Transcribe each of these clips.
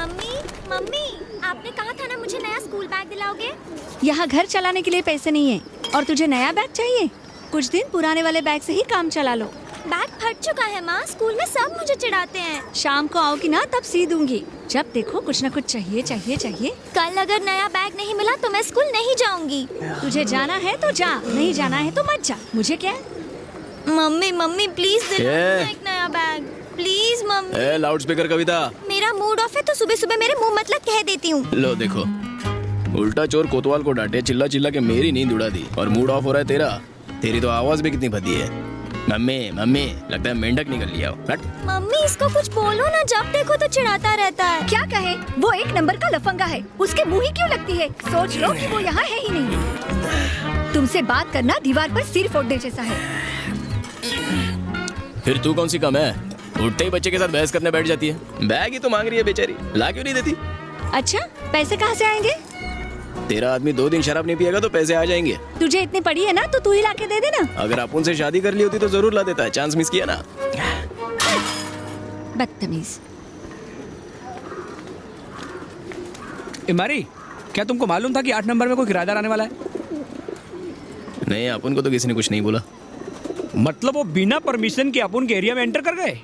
Mummy mummy, आपने कहा था ना मुझे नया स्कूल बैग दिलाओगे। यहाँ घर चलाने के लिए पैसे नहीं है और तुझे नया बैग चाहिए। कुछ दिन पुराने वाले बैग से ही काम चला लो। बैग फट चुका है माँ, स्कूल में सब मुझे चिढ़ाते हैं। शाम को आओगी ना तब सी दूंगी। जब देखो कुछ न कुछ चाहिए चाहिए चाहिए। कल अगर नया बैग नहीं मिला तो मैं स्कूल नहीं जाऊंगी। तुझे जाना है तो जा, नहीं जाना है तो मत जा, मुझे क्या है? मम्मी मम्मी प्लीज दिलाओ एक नया बैग, प्लीज मम्मी। लाउड स्पीकर कविता, मेरा मूड ऑफ है तो सुबह सुबह मेरे मुंह मतलब कह देती हूँ। लो देखो, उल्टा चोर कोतवाल को डांटे, चिल्ला चिल्ला के मेरी नींद उड़ा दी और मूड ऑफ हो रहा है तेरा। तेरी तो आवाज भी कितनी भद्दी है। मम्मी मम्मी, लगता है मेंढक निकल लिया हो। हट। मम्मी इसको कुछ बोलो ना, जब देखो तो चिढ़ाता रहता है। क्या कहे? वो एक नंबर का लफंगा है, उसके मुंह ही क्यों लगती है? सोच लो कि वो यहाँ है ही नहीं। तुमसे बात करना दीवार पर सिर फोड़ने जैसा है। फिर तू कौन सी कम है? उठते ही बच्चे के साथ बहस करने बैठ जाती है। बैग ही तो मांग रही है बेचारी, ला क्यों नहीं देती? अच्छा, पैसे कहाँ से आएंगे? तेरा आदमी 2 दिन शराब नहीं पिएगा तो पैसे आ जाएंगे। तुझे इतनी पड़ी है ना तो तू ही लाके दे देना। अगर अपन से शादी कर ली होती तो जरूर ला देता है, चांस मिस किया ना। बदतमीज। इमारी, क्या तुमको मालूम था कि 8 नंबर में कोई किराएदार आने वाला है? नहीं, अपन को तो किसी ने कुछ नहीं बोला। मतलब वो बिना परमिशन के अपन के एरिया में एंटर कर गए?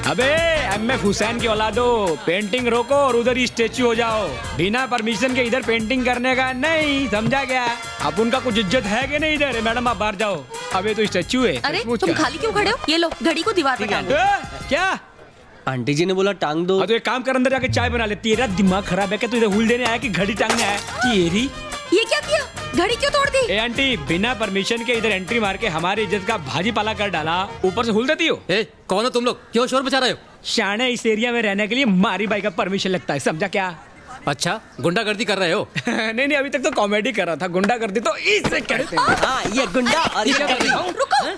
अबे एमएफ हुसैन की औलादो, पेंटिंग रोको और उधर ही स्टेच्यू हो जाओ। बिना परमिशन के इधर पेंटिंग करने का नहीं, समझा गया? अब उनका कुछ इज्जत है कि नहीं इधर? मैडम आप बाहर जाओ, अबे तो स्टेच्यू है। अरे तुम खाली क्यों खड़े हो? ये लो घड़ी को दीवार पे टांगो। क्या? आंटी जी ने बोला टांग दो। तो एक काम कर, अंदर जाके चाय बना ले। तेरा दिमाग खराब है क्या? तू इधर हुल देने आया कि घड़ी टांगने आया? तेरी ये क्या किया? घड़ी क्यों तोड़ दी? ए आंटी, बिना परमिशन के इधर एंट्री मार के हमारी इज्जत का भाजी पाला कर डाला, ऊपर से हुल देती हो। ए, कौन हो तुम लोग? क्यों शोर मचा रहे हो? शाने, इस एरिया में रहने के लिए मारी बाई का परमिशन लगता है, समझा क्या? अच्छा, गुंडागर्दी कर रहे हो? नहीं, अभी तक तो कॉमेडी कर रहा था। गुंडागर्दी तो इससे कहते हैं। हाँ, ये गुंडा। और ये क्या कर रही हो? रुको,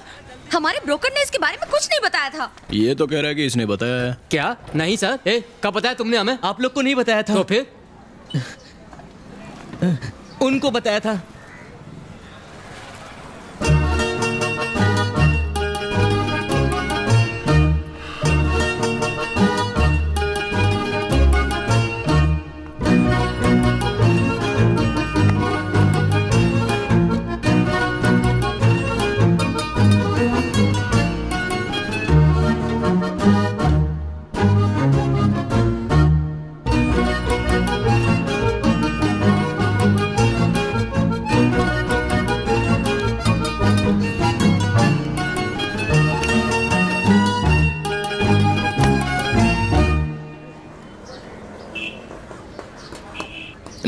हमारे ब्रोकर ने इसके बारे में कुछ नहीं बताया था। ये तो कह रहा है कि इसने बताया है। क्या? नहीं सर। ए, कब बताया तुमने हमें? आप लोग को नहीं बताया था। तो फिर उनको बताया था।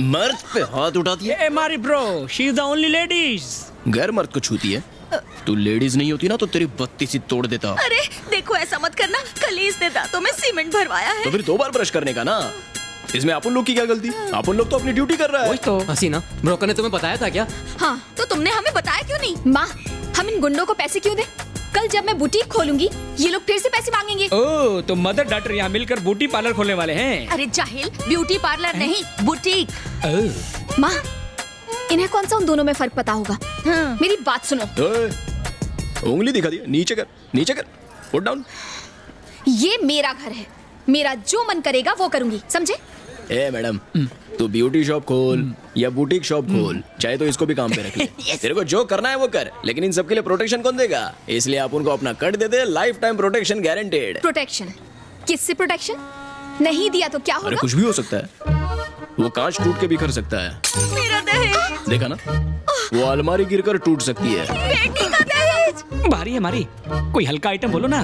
मर्द पे हाथ उठाती है। ए मारी bro, she is the only ladies. गैर मर्द को छूती है। तू लेडीज नहीं होती ना तो तेरी बत्ती सी तोड़ देता। अरे देखो, ऐसा मत करना। कल ही इसने दांतों में सीमेंट भरवाया है। तो फिर 2 बार ब्रश करने का ना। इसमें अपन लोग की क्या गलती? अपन लोग तो अपनी ड्यूटी कर रहा है। तो हसीना, ब्रोकर ने तुम्हें बताया था क्या? हाँ, तो तुमने हमें बताया क्यों नहीं? माँ, हम इन गुंडों को पैसे क्यों दें? कल जब मैं बुटीक खोलूंगी ये लोग फिर से पैसे मांगेंगे। ओ, तो मदर डॉटर यहाँ मिलकर ब्यूटी पार्लर खोलने वाले हैं। अरे जाहिल, ब्यूटी पार्लर नहीं, बुटीक। माँ, इन्हें कौन सा उन दोनों में फर्क पता होगा? हाँ। मेरी बात सुनो। उंगली दिखा दी। नीचे कर, नीचे कर, पुट डाउन। ये मेरा घर है, मेरा जो मन करेगा वो करूंगी, समझे? ए मैडम, तू ब्यूटी शॉप खोल या बुटीक शॉप खोल, चाहे तो इसको भी काम पे रख ले। तेरे को जो करना है वो कर, लेकिन इन सब के लिए प्रोटेक्शन कौन देगा? इसलिए आप उनको अपना कट दे दे। Life time protection guaranteed. Protection? किससे प्रोटेक्शन? नहीं दिया तो क्या अरे होगा? कुछ भी हो सकता है। वो कांच टूट के बिखर सकता है। मेरा दहेज। देखा ना, वो अलमारी गिरकर टूट सकती है। बेटी का दहेज। भारी है मारी, कोई हल्का आइटम बोलो ना।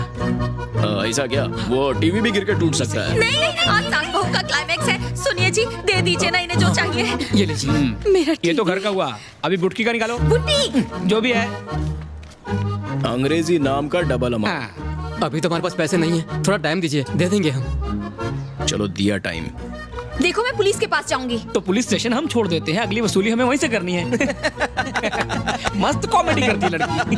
ऐसा क्या? वो टीवी भी गिर के टूट सकता है। नहीं, आज सास बहू का क्लाइमेक्स है। सुनिए जी, दे दीजिए ना इन्हें जो चाहिए। ये लीजिए। मेरा ये तो घर का हुआ, अभी बुटकी का निकालो। बुटीक जो भी है। अंग्रेजी नाम का डबल अमाउंट। हाँ। अभी तो हमारे पास पैसे नहीं है, थोड़ा टाइम दीजिए, दे देंगे हम। चलो दिया टाइम। देखो, मैं पुलिस के पास जाऊंगी। तो पुलिस स्टेशन हम छोड़ देते हैं, अगली वसूली हमें वहीं से करनी है। मस्त कॉमेडी करती है लड़की।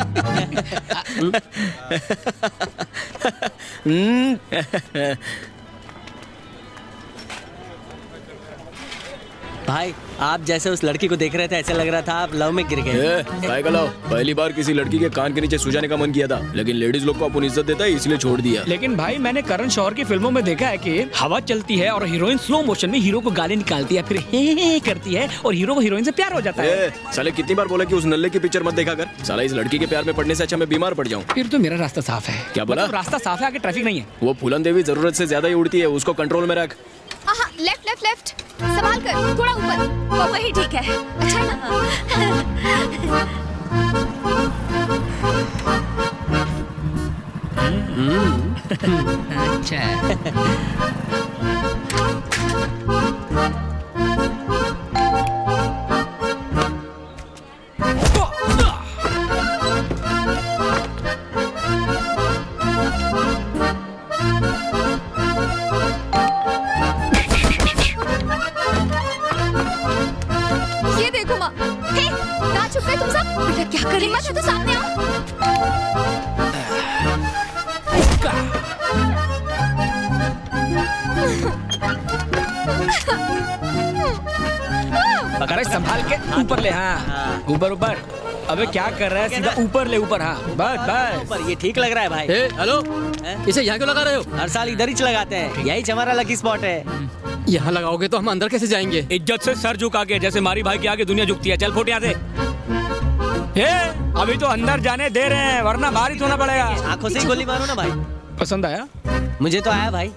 भाई आप जैसे उस लड़की को देख रहे थे ऐसे लग रहा था आप लव में गिर गए। काय का लाओ, पहली बार किसी लड़की के कान के नीचे सुजाने का मन किया था, लेकिन लेडीज लोग को अपन इज्जत देता है इसलिए छोड़ दिया। लेकिन भाई मैंने करण शौहर की फिल्मों में देखा है कि हवा चलती है और हीरोइन स्लो मोशन में हीरो को गाली निकालती है, फिर हे करती है और हीरो को हीरोइन से प्यार हो जाता है। साले कितनी बार बोला कि उस नल्ले की पिक्चर मत देखा कर। साला इस लड़की के प्यार में पड़ने से अच्छा मैं बीमार पड़ जाऊं। फिर तो मेरा रास्ता साफ है। क्या बोला? मतलब रास्ता साफ है, आगे ट्रैफिक नहीं है। वो फूलन देवी जरूरत से ज्यादा ही उड़ती है, उसको कंट्रोल में रख। लेफ्ट लेफ्ट लेफ्ट, संभाल कर, थोड़ा ऊपर, वही ठीक है। अच्छा है ना? अच्छा ये देखो माँ, हे, कहाँ छुप गए तुम सब? बेटा क्या कर हिम्मत है तो सामने आओ। अरे संभाल के ऊपर ले। हाँ ऊपर ऊपर। अबे क्या कर रहा है? सीधा ऊपर ले, ऊपर। हाँ बस बस। पर ये ठीक लग रहा है भाई। ए, हेलो, इसे यहाँ क्यों लगा रहे हो? हर साल इधर ही लगाते हैं, यही हमारा लकी स्पॉट है। यहाँ लगाओगे तो हम अंदर कैसे जाएंगे? इज्जत से सर झुका के, जैसे मारी भाई के आगे दुनिया झुकती है। चल फुट यहाँ से। अभी तो अंदर जाने दे रहे हैं, वरना बाहर ही होना पड़ेगा। आंखों से ही गोली मारो ना भाई। पसंद आया? मुझे तो आया भाई।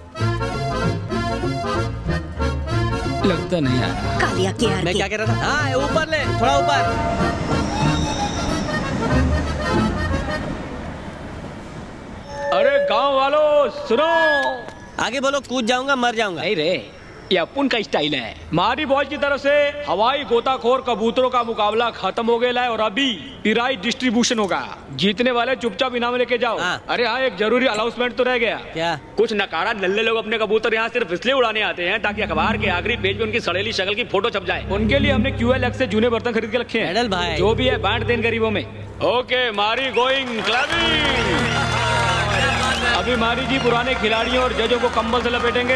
लगता नहीं आया। कालिया के मैं क्या कह रहा था? हाँ ऊपर ले, थोड़ा ऊपर। अरे गांव वालों सुनो। आगे बोलो, कूद जाऊंगा मर जाऊंगा। नहीं रे, ये अपुन का स्टाइल है। मारी बॉयज की तरफ से हवाई गोताखोर कबूतरों का मुकाबला खत्म हो गया है और अभी प्राइज डिस्ट्रीब्यूशन होगा। जीतने वाले चुपचाप इनाम लेके जाओ। हाँ। अरे हाँ, एक जरूरी अनाउंसमेंट तो रह गया। क्या? कुछ नकारा नल्ले लोग अपने कबूतर यहाँ सिर्फ इसलिए उड़ाने आते हैं ताकि अखबार के आखिरी पेज पे उनकी सड़ेली शक्ल की फोटो छप जाए। उनके लिए हमने QLX से जूने बर्तन खरीद के रखे हैं। मेडल भाई। जो भी है बांट दें गरीबों में। ओके मारी गोइंग क्लबिंग। अभी मारी जी पुराने खिलाड़ियों और जजों को कंबल से लपेटेंगे।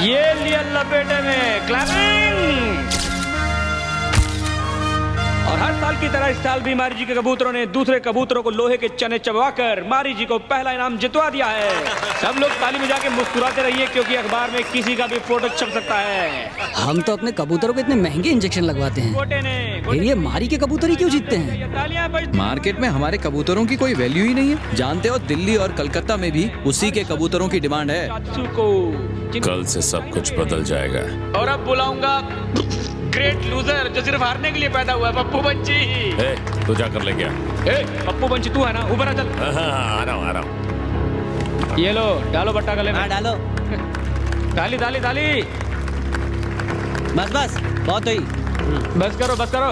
ये लिया लपेटे में क्लैपिंग। और हर साल की तरह इस साल भी मारी जी के कबूतरों ने दूसरे कबूतरों को लोहे के चने चबवाकर मारी जी को पहला इनाम जितवा दिया है। सब लोग ताली बजा के मुस्कुराते रहिए क्योंकि अखबार में किसी का भी फोटो छप सकता है। हम तो अपने कबूतरों को इतने महंगे इंजेक्शन लगवाते हैं, गोटे ने फिर ये मारी के कबूतर ही क्यों जीतते हैं? तालियां बज। मार्केट में हमारे कबूतरों की कोई वैल्यू ही नहीं है। जानते हो दिल्ली और कलकत्ता में भी उसी के कबूतरों की डिमांड है। कल से सब कुछ बदल जाएगा। और अब बुलाऊंगा ग्रेट लूजर जो सिर्फ हारने के लिए पैदा हुआ है, पप्पू बंची। तू जाकर ले गया। पप्पू बंची तू है ना? ऊपर आ चल। आ रहा हूँ। ये लो, डालो बट्टा गले में। हाँ डालो। ताली ताली ताली। बस बस बहुत हुई। बस करो बस करो।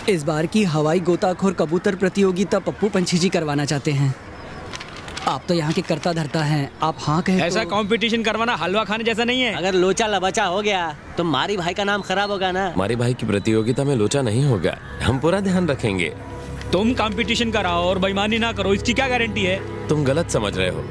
इस बार की हवाई गोताखोर कबूतर प्रतियोगिता पप्पू पंछी जी करवाना चाहते हैं। आप तो यहाँ के करता धरता हैं, आप हाँ कहे ऐसा तो... कंपटीशन करवाना हलवा खाने जैसा नहीं है। अगर लोचा लबचा हो गया तो मारी भाई का नाम खराब होगा ना। हमारे भाई की प्रतियोगिता में लोचा नहीं होगा, हम पूरा ध्यान रखेंगे। तुम कंपटीशन कराओ और बेईमानी ना करो, इसकी क्या गारंटी है? तुम गलत समझ रहे हो,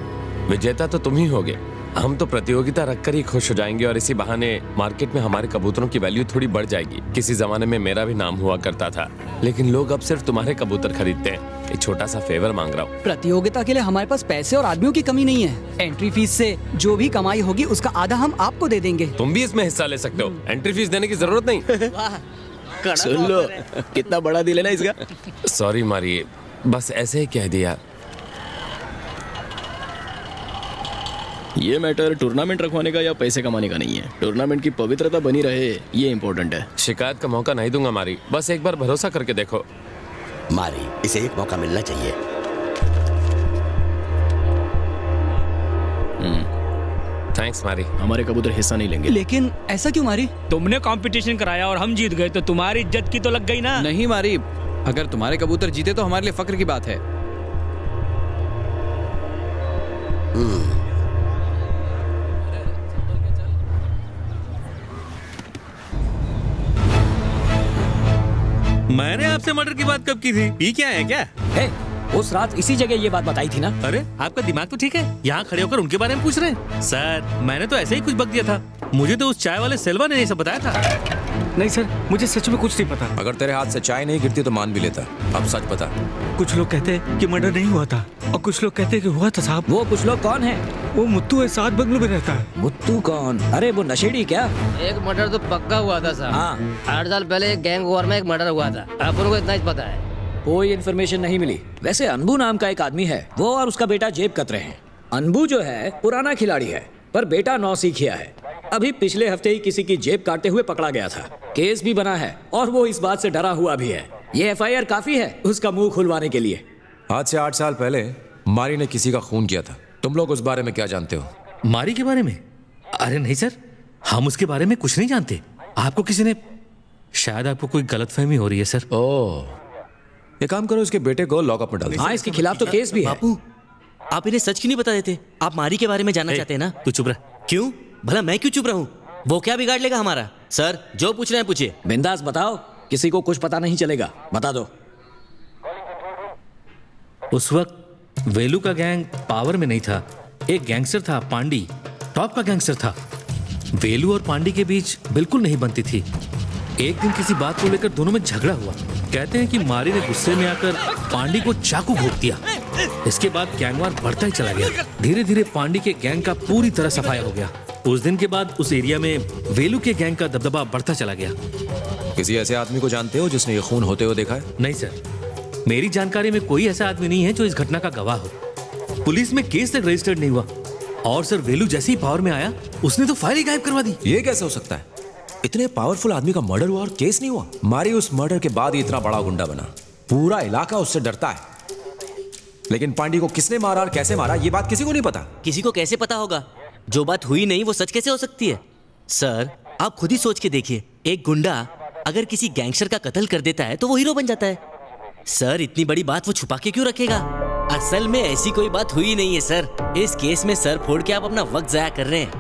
विजेता तो तुम ही होगे। हम तो प्रतियोगिता रखकर ही खुश हो जाएंगे और इसी बहाने मार्केट में हमारे कबूतरों की वैल्यू थोड़ी बढ़ जाएगी। किसी जमाने में मेरा भी नाम हुआ करता था, लेकिन लोग अब सिर्फ तुम्हारे कबूतर खरीदते हैं। एक छोटा सा फेवर मांग रहा हूँ। प्रतियोगिता के लिए हमारे पास पैसे और आदमियों की कमी नहीं है। एंट्री फीस से जो भी कमाई होगी उसका आधा हम आपको दे देंगे। तुम भी इसमें हिस्सा ले सकते हो, एंट्री फीस देने की जरूरत नहीं। सुन लो, कितना बड़ा दिल है ना इसका। सॉरी मारी, बस ऐसे ही कह दिया। ये मैटर टूर्नामेंट रखवाने का या पैसे कमाने का नहीं है। टूर्नामेंट की पवित्रता बनी रहे, ये इम्पोर्टेंट है। शिकायत का मौका नहीं दूंगा मारी, बस एक बार भरोसा करके देखो। मारी, इसे एक मौका मिलना चाहिए। थैंक्स मारी। हमारे कबूतर हिस्सा नहीं लेंगे। लेकिन ऐसा क्यों मारी? तुमने कंपटीशन कराया और हम जीत गए तो तुम्हारी इज्जत की तो लग गई ना। नहीं मारी, अगर तुम्हारे कबूतर जीते तो हमारे लिए फक्र की बात है। मैंने आपसे मर्डर की बात कब की थी? ये क्या है क्या? उस रात इसी जगह ये बात बताई थी ना। अरे आपका दिमाग तो ठीक है, यहाँ खड़े होकर उनके बारे में पूछ रहे हैं। सर मैंने तो ऐसे ही कुछ बक दिया था, मुझे तो उस चाय वाले सेल्वा ने ये सब बताया था। नहीं सर, मुझे सच में कुछ नहीं पता। अगर तेरे हाथ से चाय नहीं गिरती तो मान भी लेता। अब सच बता। कुछ लोग कहते हैं कि मर्डर नहीं हुआ था और कुछ लोग कहते हैं कि हुआ था साहब। वो कुछ लोग कौन है? वो मुत्तू है, 7 बंगलों में रहता है। मुत्तू कौन? अरे वो नशेड़ी क्या? एक मर्डर तो पक्का हुआ था साहब। हाँ 8 साल पहले एक गैंग वॉर में एक मर्डर हुआ था, अपन को इतना ही पता है। कोई इन्फॉर्मेशन नहीं मिली। वैसे अनबू नाम का एक आदमी है, वो और उसका बेटा जेब कतरे हैं। अनबू जो है पुराना खिलाड़ी है, पर बेटा 9 सीखिया है। अभी पिछले हफ्ते ही किसी की जेब काटते हुए पकड़ा गया था। केस भी बना है और वो इस बात से डरा हुआ भी है। ये FIR काफी है उसका मुंह खुलवाने के लिए। आज से 8 साल पहले मारी ने किसी का खून किया था। तुम लोग उस बारे में क्या जानते हो? मारी के बारे में? अरे नहीं सर, हम उसके बारे में कुछ नहीं जानते। आपको किसी ने, शायद आपको कोई गलतफहमी हो रही है सर। ओह, एक काम करो, इसके बेटे को लॉकअप में डाल दो। हाँ इसके खिलाफ तो केस भी है। बापू आप इन्हें सच क्यों नहीं बता देते? आप मारी के बारे में जानना चाहते हैं ना? तू चुप रह। क्यों? भला मैं क्यों चुप रहूं? वो क्या बिगाड़ लेगा हमारा? सर जो पूछ रहे हैं पूछिए। बिंदास बताओ, किसी को कुछ पता नहीं चलेगा, बता दो। उस वक्त वेलू का गैंग पावर में नहीं था। एक गैंगस्टर था पांडी, टॉप का गैंगस्टर था। वेलू और पांडी के बीच बिल्कुल नहीं बनती थी। एक दिन किसी बात को लेकर दोनों में झगड़ा हुआ। कहते हैं कि मारी ने गुस्से में आकर पांडी को चाकू घोंप दिया। इसके बाद गैंगवार बढ़ता ही चला गया। धीरे धीरे पांडी के गैंग का पूरी तरह सफाया हो गया। उस दिन के बाद उस एरिया में वेलू के गैंग का दबदबा बढ़ता चला गया। किसी ऐसे आदमी को जानते हो जिसने ये खून होते हुए देखा है? नहीं सर, मेरी जानकारी में कोई ऐसा आदमी नहीं है जो इस घटना का गवाह हो। पुलिस में केस तक रजिस्टर्ड नहीं हुआ। और सर वेलू जैसे ही पावर में आया उसने तो फाइल ही गायब करवा दी। ये कैसे हो सकता है? इतने पावरफुल आदमी का मर्डर हुआ और केस नहीं हुआ? मारी उस मर्डर के बाद ही इतना बड़ा गुंडा बना, पूरा इलाका उससे डरता है। लेकिन पांडी को किसने मारा और कैसे मारा ये बात किसी को नहीं पता। किसी को कैसे पता होगा? जो बात हुई नहीं वो सच कैसे हो सकती है? सर आप खुद ही सोच के देखिए, एक गुंडा अगर किसी गैंगस्टर का कत्ल कर देता है तो वो हीरो बन जाता है। सर इतनी बड़ी बात वो छुपा के क्यों रखेगा? असल में ऐसी कोई बात हुई नहीं है सर। इस केस में सर फोड़ के आप अपना वक्त जाया कर रहे हैं।